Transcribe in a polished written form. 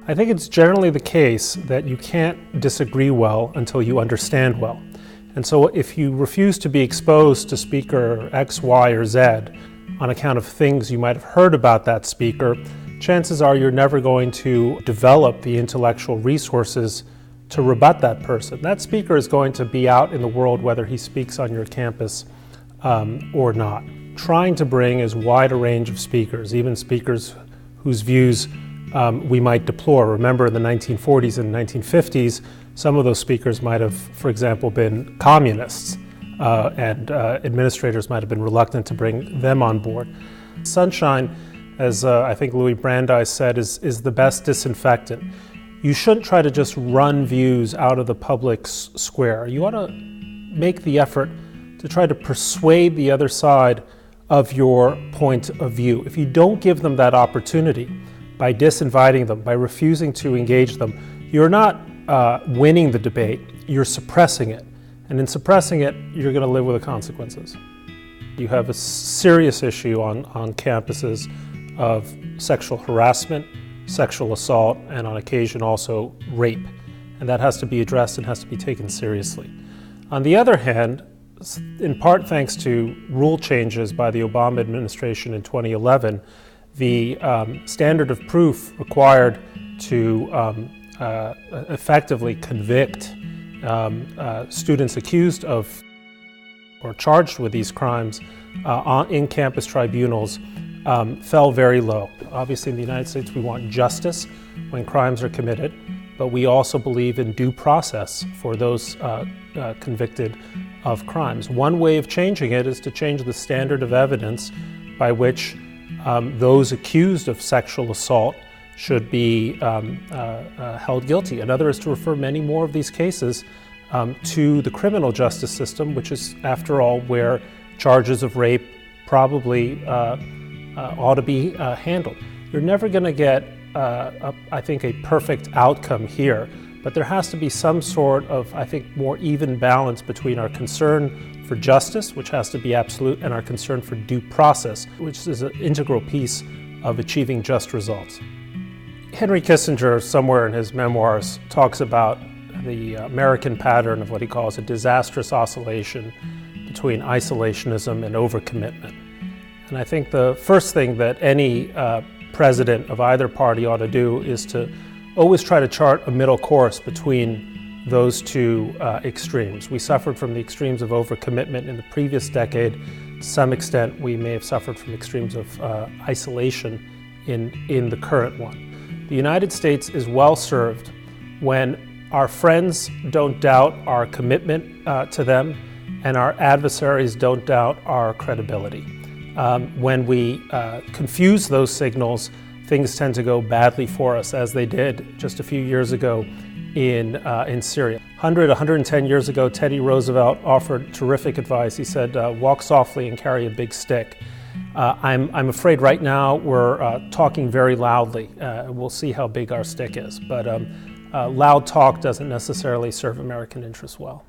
I think it's generally the case that you can't disagree well until you understand well. And so if you refuse to be exposed to speaker X, Y, or Z on account of things you might have heard about that speaker, chances are you're never going to develop the intellectual resources to rebut that person. That speaker is going to be out in the world whether he speaks on your campus or not. Trying to bring as wide a range of speakers, even speakers whose views we might deplore. Remember, in the 1940s and 1950s, some of those speakers might have, for example, been communists, and administrators might have been reluctant to bring them on board. Sunshine, as I think Louis Brandeis said, is the best disinfectant. You shouldn't try to just run views out of the public square. You ought to make the effort to try to persuade the other side of your point of view. If you don't give them that opportunity, by disinviting them, by refusing to engage them, you're not winning the debate, you're suppressing it. And in suppressing it, you're going to live with the consequences. You have a serious issue on campuses of sexual harassment, sexual assault, and on occasion also rape. And that has to be addressed and has to be taken seriously. On the other hand, in part thanks to rule changes by the Obama administration in 2011, the standard of proof required to effectively convict students accused of or charged with these crimes in campus tribunals fell very low. Obviously, in the United States, we want justice when crimes are committed, but we also believe in due process for those convicted of crimes. One way of changing it is to change the standard of evidence by which those accused of sexual assault should be held guilty. Another is to refer many more of these cases to the criminal justice system, which is, after all, where charges of rape probably ought to be handled. You're never going to get, I think, a perfect outcome here, but there has to be some sort of, I think, more even balance between our concern for justice, which has to be absolute, and our concern for due process, which is an integral piece of achieving just results. Henry Kissinger, somewhere in his memoirs, talks about the American pattern of what he calls a disastrous oscillation between isolationism and overcommitment. And I think the first thing that any president of either party ought to do is to always try to chart a middle course between those two extremes. We suffered from the extremes of overcommitment in the previous decade. To some extent, we may have suffered from extremes of isolation in the current one. The United States is well served when our friends don't doubt our commitment to them and our adversaries don't doubt our credibility. When we confuse those signals, things tend to go badly for us, as they did just a few years ago in Syria. 110 years ago, Teddy Roosevelt offered terrific advice. He said, walk softly and carry a big stick. I'm afraid right now we're talking very loudly. We'll see how big our stick is, but loud talk doesn't necessarily serve American interests well.